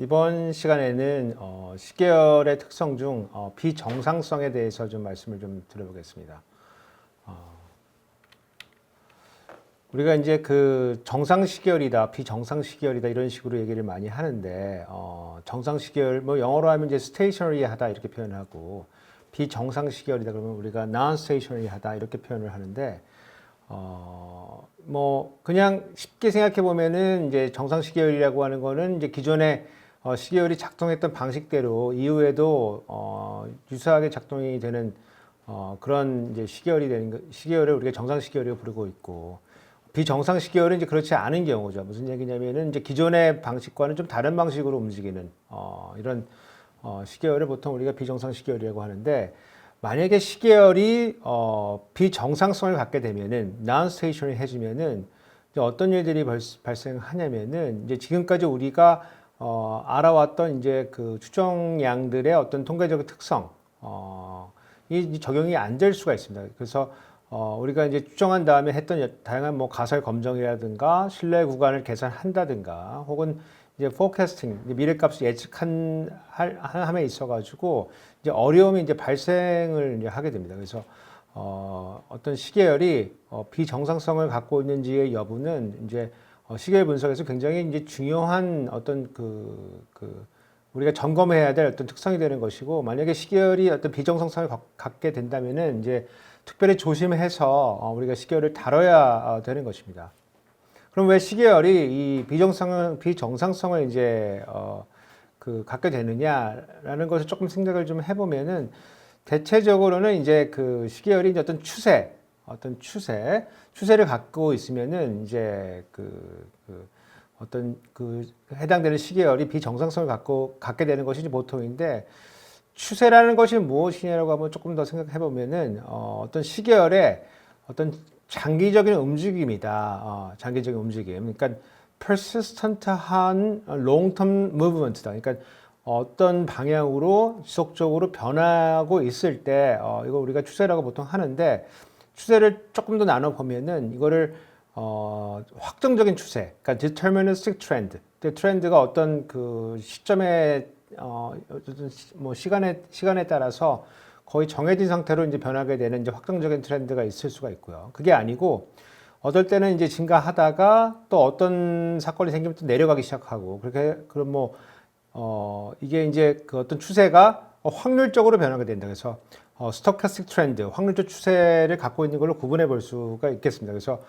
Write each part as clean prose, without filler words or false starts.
이번 시간에는 시계열의 특성 중 비정상성에 대해서 좀 말씀을 좀 드려보겠습니다. 우리가 이제 그 정상 시계열이다, 비정상 시계열이다 이런 식으로 얘기를 많이 하는데 정상 시계열 뭐 영어로 하면 이제 stationary하다 이렇게 표현하고 비정상 시계열이다 그러면 우리가 non-stationary하다 이렇게 표현을 하는데 뭐 그냥 쉽게 생각해 보면은 이제 정상 시계열이라고 하는 거는 이제 기존에 시계열이 작동했던 방식대로 이후에도 유사하게 작동이 되는 그런 이제 시계열이 되는 시계열을 우리가 정상 시계열이라고 부르고 있고 비정상 시계열은 이제 그렇지 않은 경우죠. 무슨 얘기냐면은 이제 기존의 방식과는 좀 다른 방식으로 움직이는 이런 시계열을 보통 우리가 비정상 시계열이라고 하는데 만약에 시계열이 비정상성을 갖게 되면은 non-stationary 해지면은 어떤 일들이 발생하냐면은 이제 지금까지 우리가 알아왔던 이제 그 추정량들의 어떤 통계적인 특성 이 적용이 안 될 수가 있습니다. 그래서 우리가 이제 추정한 다음에 했던 다양한 뭐 가설 검정이라든가 신뢰 구간을 계산한다든가 혹은 이제 forecasting 미래값을 함에 있어가지고 이제 어려움이 이제 발생을 이제 하게 됩니다. 그래서 어떤 시계열이 비정상성을 갖고 있는지의 여부는 이제 시계열 분석에서 굉장히 이제 중요한 어떤 우리가 점검해야 될 어떤 특성이 되는 것이고 만약에 시계열이 어떤 비정상성을 갖게 된다면은 이제 특별히 조심해서 우리가 시계열을 다뤄야 되는 것입니다. 그럼 왜 시계열이 이 비정상성을 이제 갖게 되느냐라는 것을 조금 생각을 좀 해보면은 대체적으로는 이제 그 시계열이 이제 어떤 추세를 갖고 있으면은 이제 어떤 해당되는 시계열이 비정상성을 갖게 되는 것이 보통인데 추세라는 것이 무엇이냐라고 한번 조금 더 생각해 보면은 어떤 시계열의 어떤 장기적인 움직임이다. 장기적인 움직임. 그러니까 persistent한 long-term movement다. 그러니까 어떤 방향으로 지속적으로 변하고 있을 때 이거 우리가 추세라고 보통 하는데 추세를 조금 더 나눠 보면은 이거를 확정적인 추세, 그러니까 deterministic trend. 트렌드가 어떤 그 시점에 뭐 시간에 따라서 거의 정해진 상태로 이제 변하게 되는 이제 확정적인 트렌드가 있을 수가 있고요. 그게 아니고 어떨 때는 이제 증가하다가 또 어떤 사건이 생기면 또 내려가기 시작하고 그럼 이게 이제 그 어떤 추세가 확률적으로 변하게 된다. 그래서 스토캐스틱 트렌드, 확률적 추세를 갖고 있는 걸로 구분해 볼 수가 있겠습니다. 그래서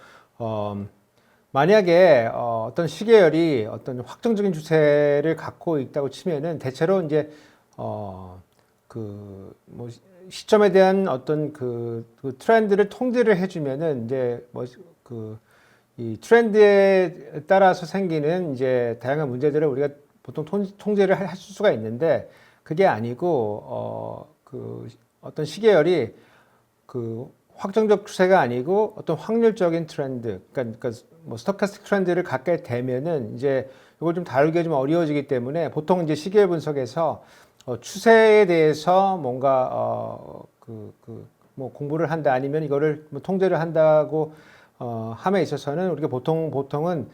만약에 어떤 시계열이 어떤 확정적인 추세를 갖고 있다고 치면은 대체로 이제 뭐 시점에 대한 어떤 그 트렌드를 통제를 해주면은 이제 이 트렌드에 따라서 생기는 이제 다양한 문제들을 우리가 보통 통제를 할 수가 있는데 그게 아니고 어떤 시계열이 확정적 추세가 아니고 어떤 확률적인 트렌드, 그러니까 뭐 스토캐스틱 트렌드를 갖게 되면은 이제 이걸 좀 다루기가 좀 어려워지기 때문에 보통 이제 시계열 분석에서 추세에 대해서 뭔가 뭐 공부를 한다 아니면 이거를 뭐 통제를 한다고 함에 있어서는 우리가 보통은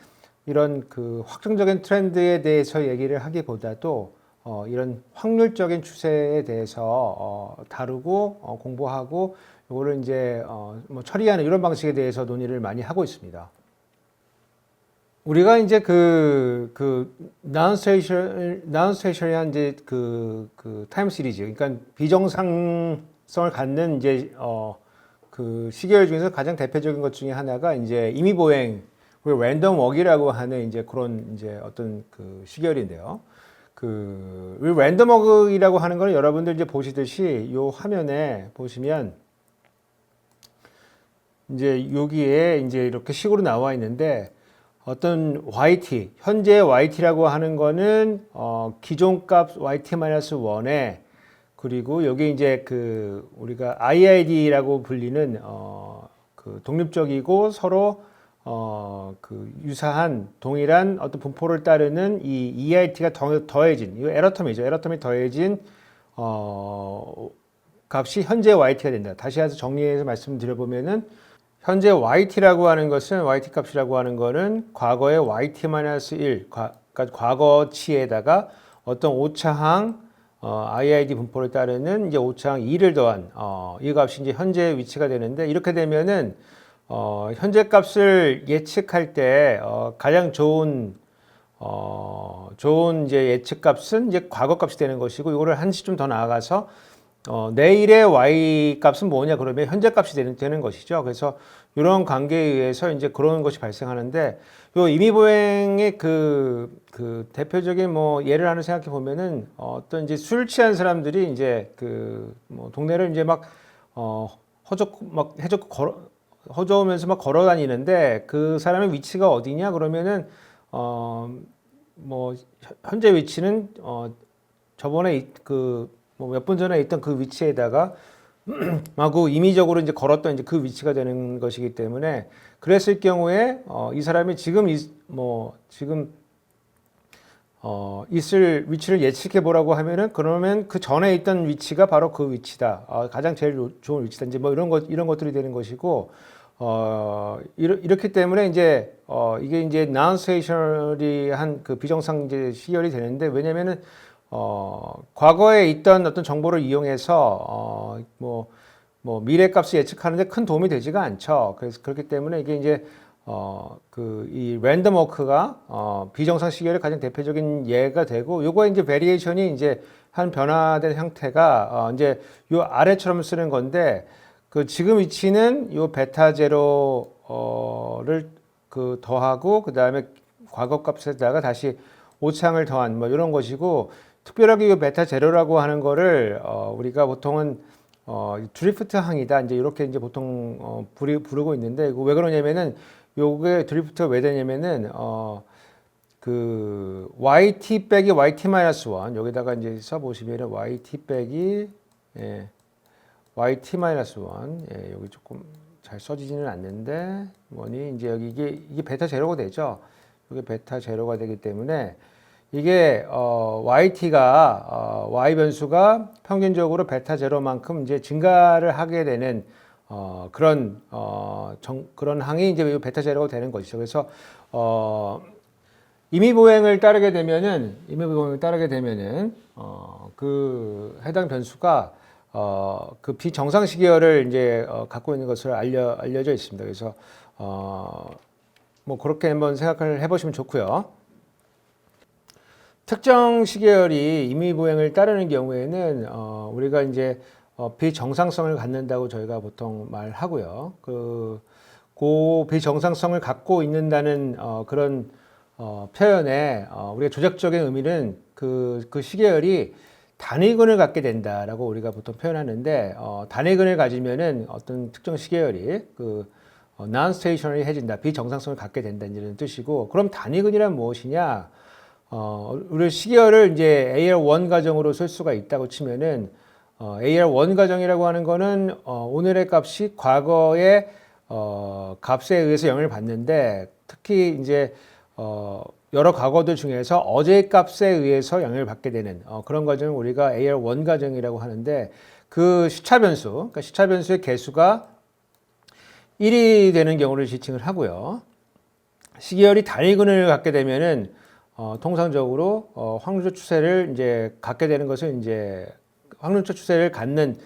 이런 확정적인 트렌드에 대해서 얘기를 하기보다도 이런 확률적인 추세에 대해서 다루고 공부하고 이거를 이제 뭐 처리하는 이런 방식에 대해서 논의를 많이 하고 있습니다. 우리가 이제 non-stationary 이제 타임 시리즈, 그러니까 비정상성을 갖는 이제 시계열 중에서 가장 대표적인 것 중에 하나가 이제 임의보행, 랜덤 워크라고 하는 이제 그런 이제 어떤 시계열인데요. 랜덤 워크라고 하는 거는 여러분들 이제 보시듯이 요 화면에 보시면 이제 여기에 이제 이렇게 식으로 나와 있는데 어떤 YT, 현재 YT라고 하는 거는 기존 값 YT-1에 그리고 여기 이제 우리가 IID라고 불리는 독립적이고 서로 유사한 동일한 어떤 분포를 따르는 이 EIT가 더해진 이거 에러텀이죠. 에러텀이 더해진 값이 현재 YT가 된다. 다시 해서 정리해서 말씀드려보면은 현재 YT라고 하는 것은 YT 값이라고 하는 거는 과거의 YT-1 그러니까 과거치에다가 어떤 오차항 IID 분포를 따르는 이제 오차항 2를 더한 이 값이 이제 현재 위치가 되는데, 이렇게 되면은 현재 값을 예측할 때 가장 좋은 이제 예측 값은 이제 과거 값이 되는 것이고, 이거를 한시 좀 더 나아가서 내일의 y 값은 뭐냐 그러면 현재 값이 되는 것이죠. 그래서 이런 관계에 의해서 이제 그런 것이 발생하는데, 요 임의보행의 그 대표적인 뭐 예를 하나 생각해 보면은 어떤 이제 술 취한 사람들이 이제 뭐 동네를 이제 막 허저으면서 막 걸어 다니는데, 그 사람의 위치가 어디냐 그러면은 뭐 현재 위치는 저번에 뭐 몇 분 전에 있던 그 위치에다가 하고 임의적으로 이제 걸었던 이제 그 위치가 되는 것이기 때문에, 그랬을 경우에 이 사람이 지금 있을 위치를 예측해 보라고 하면은, 그러면 그 전에 있던 위치가 바로 그 위치다. 가장 제일 좋은 위치다. 이제 뭐 이런 것들이 되는 것이고, 이렇기 때문에 이제 이게 이제 non-stationary한 그 비정상 이제 시결이 되는데, 왜냐면은 과거에 있던 어떤 정보를 이용해서 뭐 미래 값을 예측하는데 큰 도움이 되지가 않죠. 그래서 그렇기 때문에 이게 이제 이 랜덤 워크가 비정상 시결의 가장 대표적인 예가 되고, 요거 이제 베리에이션이 이제 한 변화된 형태가 이제 요 아래처럼 쓰는 건데, 그 지금 위치는 요 베타 제로를 더하고, 그 다음에 과거 값에다가 다시 오차항을 더한 뭐 이런 것이고, 특별하게 이 베타 제로라고 하는 거를 우리가 보통은 드리프트 항이다, 이제 이렇게 이제 보통 부르고 있는데, 이거 왜 그러냐면은, 요게 드리프트가 왜 되냐면은 그 yt 빼기 yt-1 여기다가 이제 써보시면은 yt 빼기 yt-1 여기 조금 잘 써지지는 않는데, 뭐니 이제 여기 이게 베타 제로가 되죠. 이게 베타 제로가 되기 때문에 이게 yt가 y 변수가 평균적으로 베타 제로만큼 이제 증가를 하게 되는 그런 항이 이제 베타 제로가 되는 것이죠. 그래서 임의보행을 따르게 되면은 그 해당 변수가 그 비정상 시계열을 이제 갖고 있는 것으로 알려져 있습니다. 그래서 뭐 그렇게 한번 생각을 해보시면 좋고요. 특정 시계열이 임의보행을 따르는 경우에는 우리가 이제 비정상성을 갖는다고 저희가 보통 말하고요. 그 비정상성을 갖고 있는다는 그런 표현에 우리가 조작적인 의미는 그 시계열이 단위근을 갖게 된다라고 우리가 보통 표현하는데, 단위근을 가지면은 어떤 특정 시계열이 non-stationary해진다, 비정상성을 갖게 된다 이런 뜻이고, 그럼 단위근이란 무엇이냐? 우리 시계열을 이제 AR1 가정으로 쓸 수가 있다고 치면은, AR1 가정이라고 하는 거는 오늘의 값이 과거의 값에 의해서 영향을 받는데, 특히 이제 여러 과거들 중에서 어제의 값에 의해서 영향을 받게 되는 그런 과정을 우리가 AR1 과정이라고 하는데, 그 시차 변수의 개수가 1이 되는 경우를 지칭을 하고요. 시계열이 단위근을 갖게 되면은 통상적으로 확률적 추세를 이제 갖게 되는 것은 이제 확률적 추세를 갖는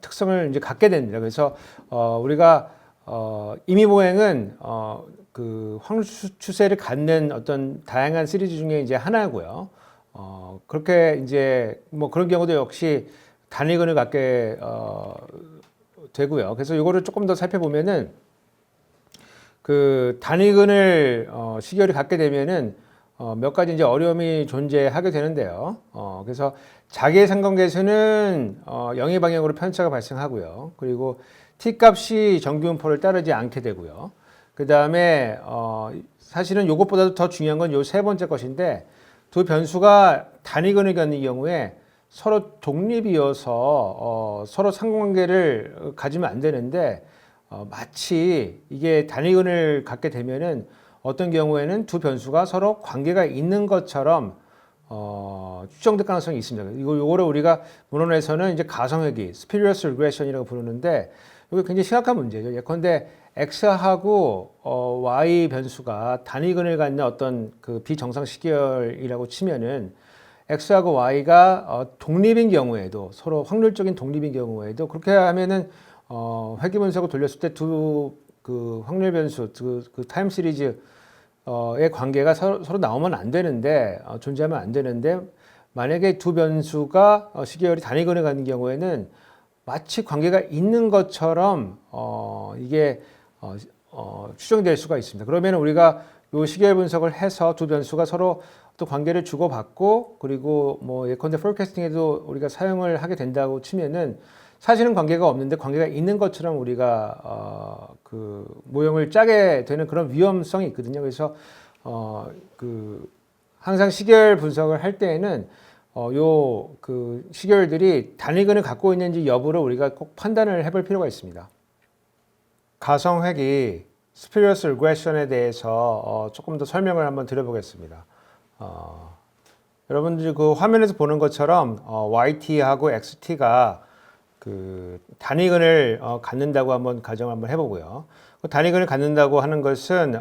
특성을 이제 갖게 됩니다. 그래서 우리가 임의보행은 그 확률 추세를 갖는 어떤 다양한 시리즈 중에 이제 하나고요. 그렇게 이제 뭐 그런 경우도 역시 단위근을 갖게 되고요. 그래서 이거를 조금 더 살펴보면은, 그 단위근을 시계열이 갖게 되면은 몇 가지 이제 어려움이 존재하게 되는데요. 그래서 자기의 상관계수는 영의 방향으로 편차가 발생하고요. 그리고 t 값이 정규분포를 따르지 않게 되고요. 그 다음에 사실은 이것보다도 더 중요한 건 요 세 번째 것인데, 두 변수가 단위근을 갖는 경우에 서로 독립이어서 서로 상관관계를 가지면 안 되는데, 마치 이게 단위근을 갖게 되면은 어떤 경우에는 두 변수가 서로 관계가 있는 것처럼 추정될 가능성이 있습니다. 요거를 우리가 문헌에서는 이제 가성회귀, spurious regression이라고 부르는데, 이게 굉장히 심각한 문제죠. 예컨대 x하고 y 변수가 단위근을 갖는 어떤 그 비정상 시계열이라고 치면은, x하고 y가 독립인 경우에도 서로 확률적인 독립인 경우에도 그렇게 하면은 회귀 분석을 돌렸을 때 두 그 확률 변수 그 타임 시리즈의 관계가 서로 나오면 안 되는데 존재하면 안 되는데 만약에 두 변수가 시계열이 단위근을 갖는 경우에는 마치 관계가 있는 것처럼 이게 추정될 수가 있습니다. 그러면 우리가 요 시계열 분석을 해서 두 변수가 서로 또 관계를 주고받고 그리고 뭐 예컨대 포캐스팅에도 우리가 사용을 하게 된다고 치면은 사실은 관계가 없는데 관계가 있는 것처럼 우리가 그 모형을 짜게 되는 그런 위험성이 있거든요. 그래서 그 항상 시계열 분석을 할 때에는 요 그 시계열들이 단위근을 갖고 있는지 여부를 우리가 꼭 판단을 해볼 필요가 있습니다. 가성회귀 스피리어스 리그레션에 대해서 조금 더 설명을 한번 드려보겠습니다. 여러분들 그 화면에서 보는 것처럼 YT하고 XT가 그 단위근을 갖는다고 한번 가정을 한번 해보고요. 그 단위근을 갖는다고 하는 것은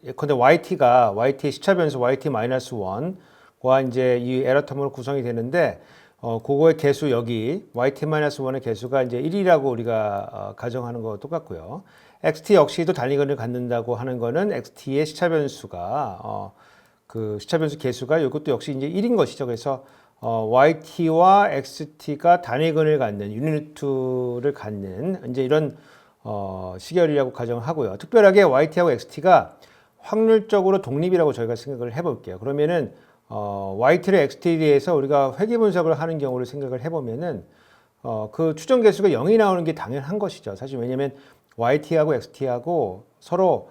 예컨대 YT의 시차 변수 YT-1과 이제 이 에러 텀으로 구성이 되는데 그거의 개수 여기 YT-1의 개수가 이제 1이라고 우리가 가정하는 거 똑같고요. XT 역시도 단위근을 갖는다고 하는 거는 XT의 시차 변수가 그 시차 변수 개수가 이것도 역시 이제 1인 것이죠. 그래서 YT와 XT가 단위근을 갖는 유니트를 갖는 이제 이런 시계열이라고 가정하고요. 특별하게 YT하고 XT가 확률적으로 독립이라고 저희가 생각을 해볼게요. 그러면은 YT를 XT에 대해서 우리가 회귀 분석을 하는 경우를 생각을 해보면은 그 추정 개수가 0이 나오는 게 당연한 것이죠. 사실 왜냐하면 YT하고 XT하고 서로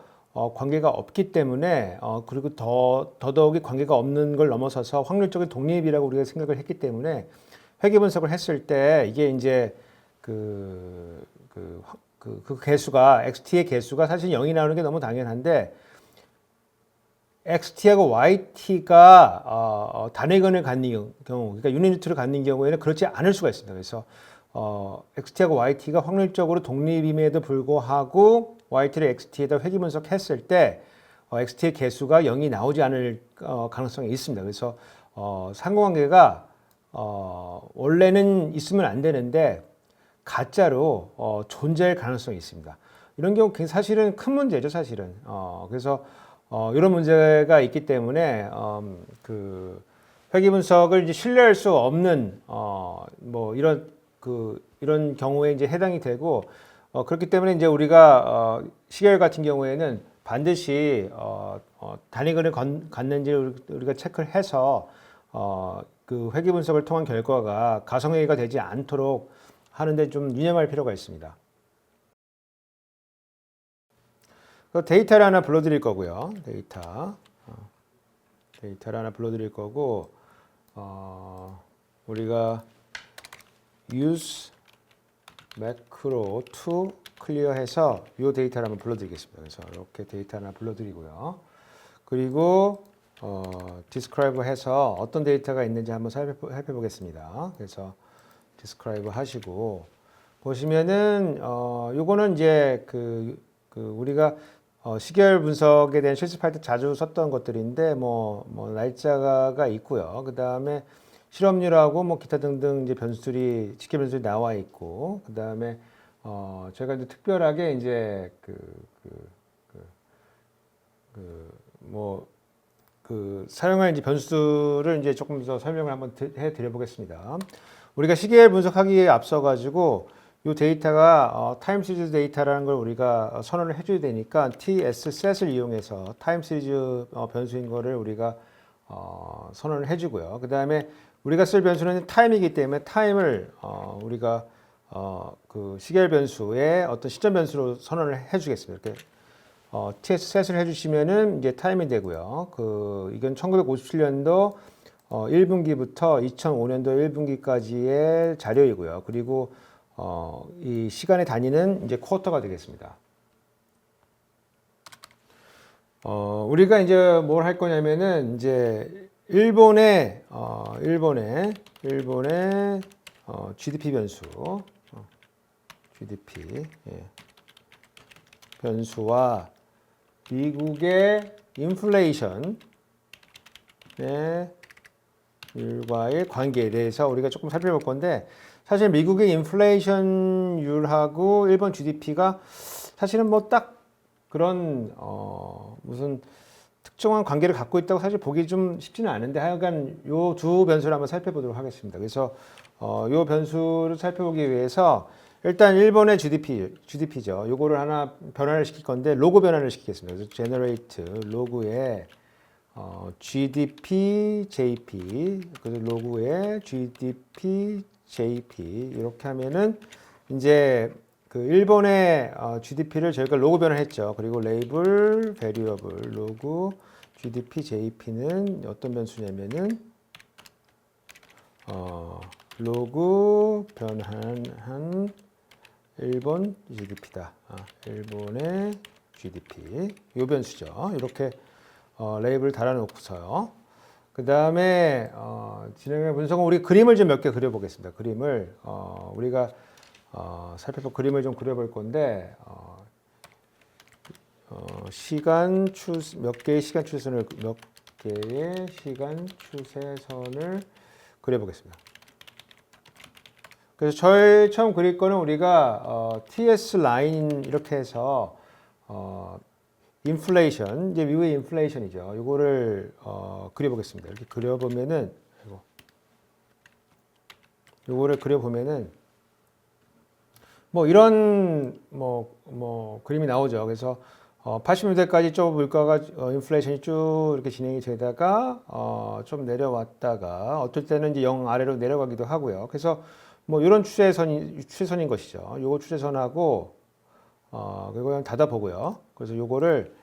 관계가 없기 때문에 그리고 더더욱이 관계가 없는 걸 넘어서서 확률적인 독립이라고 우리가 생각을 했기 때문에 회귀 분석을 했을 때 이게 이제 그 개수가 XT의 개수가 사실 0이 나오는 게 너무 당연한데 XT하고 YT가 단위근을 갖는 경우, 그러니까 유니트를 갖는 경우에는 그렇지 않을 수가 있습니다. 그래서 XT하고 YT가 확률적으로 독립임에도 불구하고 YT를 XT에다 회귀 분석했을 때 XT의 개수가 0이 나오지 않을 가능성이 있습니다. 그래서 상호관계가 원래는 있으면 안 되는데 가짜로 존재할 가능성이 있습니다. 이런 경우 사실은 큰 문제죠, 사실은. 그래서 이런 문제가 있기 때문에 그 회귀 분석을 이제 신뢰할 수 없는 뭐 이런 경우에 이제 해당이 되고 그렇기 때문에 이제 우리가 시계열 같은 경우에는 반드시 단위근을 갖는지 우리가 체크를 해서 그 회귀 분석을 통한 결과가 가성회귀가 되지 않도록 하는데 좀 유념할 필요가 있습니다. 데이터를 하나 불러드릴 거고요. 데이터를 하나 불러드릴 거고 우리가 use macro to clear 해서 이 데이터를 한번 불러드리겠습니다. 그래서 이렇게 데이터 하나 불러드리고요. 그리고 describe 해서 어떤 데이터가 있는지 한번 살펴보겠습니다. 그래서 describe 하시고 보시면은 요거는 이제 우리가 시계열 분석에 대한 실습할 때 자주 썼던 것들인데 뭐 날짜가 있고요. 그 다음에 실업률하고 뭐 기타 등등 이제 변수들이 직계 변수들이 나와 있고 그 다음에 저희가 이제 특별하게 이제 사용할 이제 변수를 이제 조금 더 설명을 한번 해드려 보겠습니다. 우리가 시계열 분석하기에 앞서 가지고 이 데이터가 타임 시리즈 데이터라는 걸 우리가 선언을 해줘야 되니까 TSset을 이용해서 타임 시리즈 변수인 거를 우리가 선언을 해주고요. 그 다음에 우리가 쓸 변수는 타임이기 때문에 타임을 우리가 그 시계열 변수의 어떤 시점 변수로 선언을 해주겠습니다. 이렇게 TSset을 해주시면은 이제 타임이 되고요. 이건 1957년도 1분기부터 2005년도 1분기까지의 자료이고요. 그리고 이 시간의 단위는 이제 쿼터가 되겠습니다. 우리가 이제 뭘 할 거냐면은 이제 일본의 GDP 변수, GDP 변수와 미국의 인플레이션의 인플레이션율과의 관계에 대해서 우리가 조금 살펴볼 건데 사실 미국의 인플레이션율하고 일본 GDP가 사실은 뭐 딱 그런 무슨 특정한 관계를 갖고 있다고 사실 보기 좀 쉽지는 않은데 하여간 요 두 변수를 한번 살펴보도록 하겠습니다. 그래서 요 변수를 살펴보기 위해서 일단 일본의 GDP죠. 요거를 하나 변환을 시킬 건데 로그 변환을 시키겠습니다. 그래서 generate 로그에 GDP, JP, 그래서 로그에 GDP, JP 이렇게 하면은 이제 그 일본의 GDP를 저희가 로그 변환했죠. 그리고 레이블, 베리어블, 로그, GDP, JP는 어떤 변수냐면은 로그 변환한 일본 GDP다. 일본의 GDP 요 변수죠. 이렇게 레이블을 달아놓고서요. 그 다음에 진행의 분석은 우리 그림을 좀 몇 개 그려보겠습니다. 그림을 우리가 살펴볼 그림을 좀 그려볼 건데 몇 개의 시간 추세선을 그려보겠습니다. 그래서 저희 처음 그릴 거는 우리가 TS 라인 이렇게 해서 인플레이션 이제 미국의 인플레이션이죠. 이거를 그려보겠습니다. 이렇게 그려보면은 요거를 그려보면은 뭐 이런 그림이 나오죠. 그래서 80년대까지 좀 물가가 인플레이션이 쭉 이렇게 진행이 되다가 좀 내려왔다가 어떨 때는 이제 0 아래로 내려가기도 하고요. 그래서 뭐 이런 추세선인 것이죠. 요거 추세선하고 그리고 그냥 닫아보고요. 그래서 요거를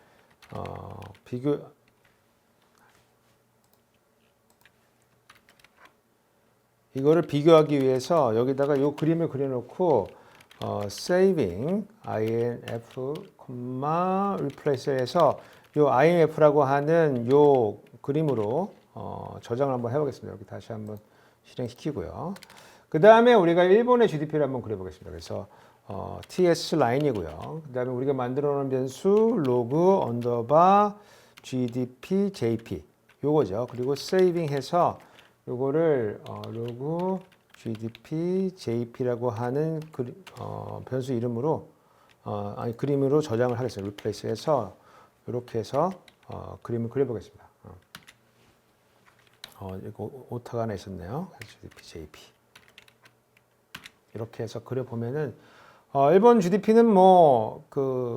이거를 비교하기 위해서 여기다가 요 그림을 그려놓고 saving INF, replace에서 요 INF라고 하는 요 그림으로 저장을 한번 해보겠습니다. 여기 다시 한번 실행시키고요. 그 다음에 우리가 일본의 GDP를 한번 그려보겠습니다. 그래서 TS 라인이고요. 그 다음에 우리가 만들어 놓은 변수 로그 언더바 GDP JP 요거죠. 그리고 saving 해서 요거를 로그 GDP JP라고 하는 변수 이름으로 그림으로 저장을 하겠습니다. replace해서 이렇게 해서 그림을 그려보겠습니다. 이거 오타가 하나 있었네요. GDP JP 이렇게 해서 그려보면은 일본 GDP는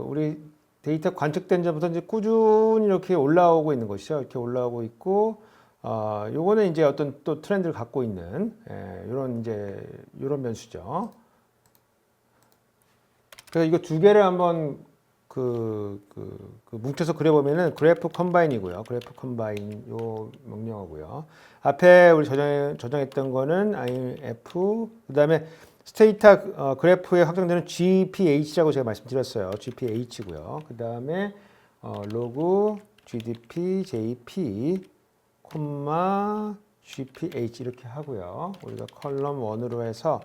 우리 데이터 관측된 전부터 이제 꾸준히 이렇게 올라오고 있는 것이죠. 이렇게 올라오고 있고 요거는 이제 어떤 또 트렌드를 갖고 있는 이런 변수죠. 그래서 이거 두 개를 한번 뭉쳐서 그려보면은 그래프 컴바인이고요. 그래프 컴바인 요 명령어고요. 앞에 우리 저장했던 거는 IMF 그다음에 스테이터 그래프에 확정되는 GPH라고 제가 말씀드렸어요. GPH고요. 그다음에 로그 GDP JP GPH 이렇게 하고요. 우리가 컬럼 1으로 해서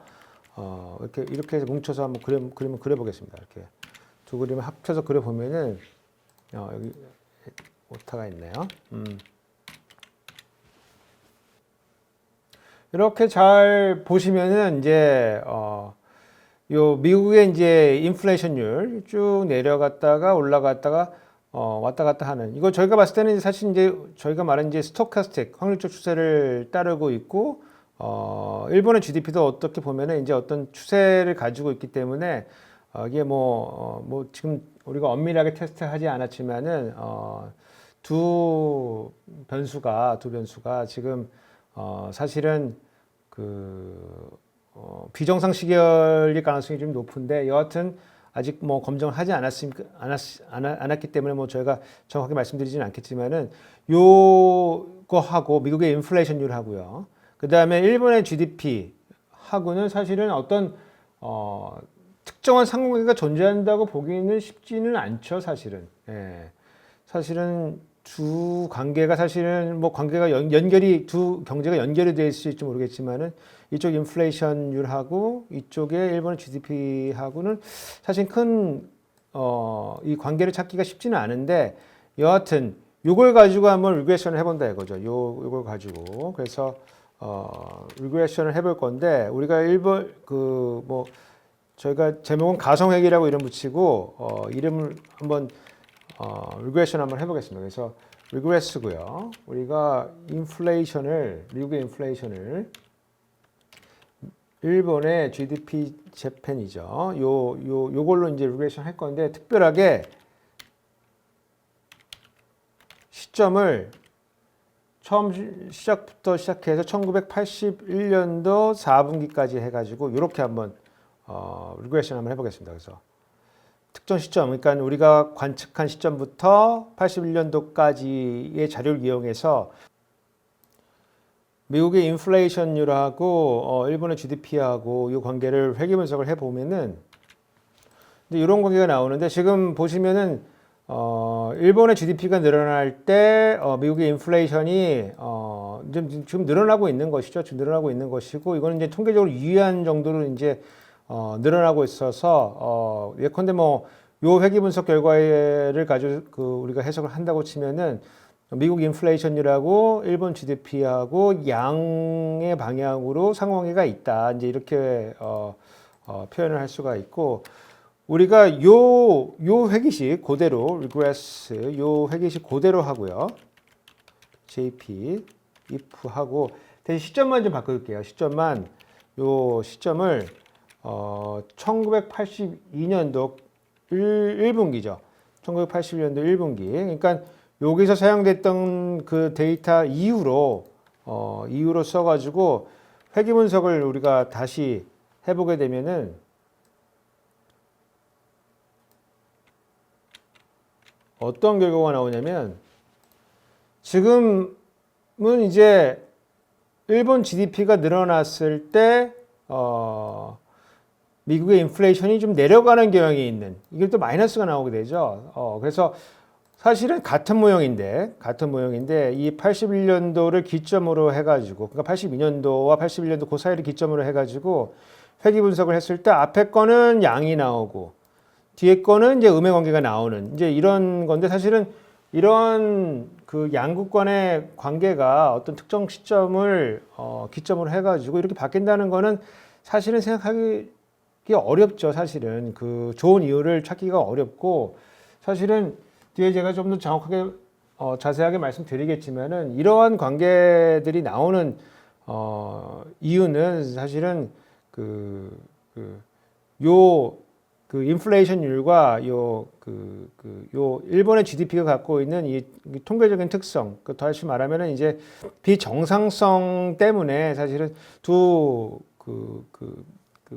이렇게 해서 뭉쳐서 한번 그림을 그려보겠습니다. 이렇게 두 그림을 합쳐서 그려보면은 여기 오타가 있네요. 이렇게 잘 보시면은 이제 요 미국의 이제 인플레이션율 쭉 내려갔다가 올라갔다가 왔다 갔다 하는 이거 저희가 봤을 때는 사실 이제 저희가 말한 이제 스토카스틱 확률적 추세를 따르고 있고 일본의 GDP도 어떻게 보면은 이제 어떤 추세를 가지고 있기 때문에 이게 지금 우리가 엄밀하게 테스트하지 않았지만은 두 변수가 지금 사실은 비정상 시계열일 가능성이 좀 높은데 여하튼 아직 검증을 하지 않았기 때문에 저희가 정확하게 말씀드리지는 않겠지만은 요거하고 미국의 인플레이션율하고요. 그 다음에 일본의 GDP 하고는 사실은 어떤 특정한 상관관계가 존재한다고 보기는 쉽지는 않죠, 사실은. 예. 사실은 두 관계가 사실은 관계가 두 경제가 연결이 될 수 있을지 모르겠지만은 이쪽 인플레이션율하고 이쪽에 일본의 GDP하고는 사실 이 관계를 찾기가 쉽지는 않은데 여하튼 요걸 가지고 한번 리그레션을 해본다 이거죠. 요걸 가지고. 그래서 리그레션을 해볼 건데 우리가 1번 뭐 저희가 제목은 가성회귀라고 이름 붙이고 이름을 한번 리그레션 한번 해보겠습니다. 그래서 리그레스고요. 우리가 인플레이션을 미국의 인플레이션을 일본의 GDP 재팬이죠. 요걸로 이제 리그레션 할 건데 특별하게 시점을 처음 시작부터 시작해서 1981년도 4분기까지 해가지고 이렇게 한번 리그레션 한번 해보겠습니다. 그래서 특정 시점, 그러니까 우리가 관측한 시점부터 81년도까지의 자료를 이용해서 미국의 인플레이션율하고 일본의 GDP하고 이 관계를 회귀 분석을 해보면은 이런 관계가 나오는데 지금 보시면은 일본의 GDP가 늘어날 때 미국의 인플레이션이 지금 늘어나고 있는 것이죠. 지금 늘어나고 있는 것이고 이거는 이제 통계적으로 유의한 정도로 이제 늘어나고 있어서 예컨대 뭐 요 회귀 분석 결과를 가지고 우리가 해석을 한다고 치면은 미국 인플레이션율하고 일본 GDP하고 양의 방향으로 상관관계가 있다. 이제 이렇게 표현을 할 수가 있고 우리가 요 회귀식 그대로 regress 요 회귀식 그대로 하고요. JP if 하고 대신 시점만 좀 바꿀게요. 시점만 요 시점을 1982년도 1분기죠. 1981년도 1분기. 그러니까 여기서 사용됐던 그 데이터 이후로 써가지고 회귀 분석을 우리가 다시 해보게 되면은 어떤 결과가 나오냐면 지금은 이제 일본 GDP가 늘어났을 때 미국의 인플레이션이 좀 내려가는 경향이 있는 이게 또 마이너스가 나오게 되죠. 그래서 사실은 같은 모형인데 이 81년도를 기점으로 해가지고 그러니까 82년도와 81년도 그 사이를 기점으로 해가지고 회귀 분석을 했을 때 앞에 거는 양이 나오고 뒤에 거는 이제 음의 관계가 나오는 이제 이런 건데 사실은 이런 그 양국 간의 관계가 어떤 특정 시점을 기점으로 해가지고 이렇게 바뀐다는 거는 사실은 생각하기 어렵죠. 사실은 그 좋은 이유를 찾기가 어렵고 사실은 뒤에 제가 좀 더 정확하게 자세하게 말씀드리겠지만은 이러한 관계들이 나오는 이유는 사실은 요 인플레이션율과 요 일본의 GDP가 갖고 있는 이 통계적인 특성, 다시 말하면은 이제 비정상성 때문에 사실은 그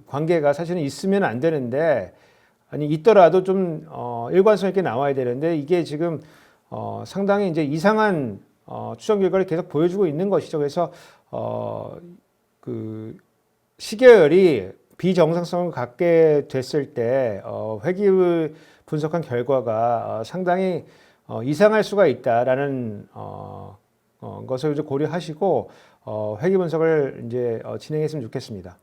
관계가 사실은 있으면 안 되는데 아니 있더라도 좀 일관성 있게 나와야 되는데 이게 지금 상당히 이제 이상한 추정 결과를 계속 보여주고 있는 것이죠. 그래서 그 시계열이 비정상성을 갖게 됐을 때 회귀 분석한 결과가 상당히 이상할 수가 있다라는 것을 이제 고려하시고 회귀 분석을 이제 진행했으면 좋겠습니다.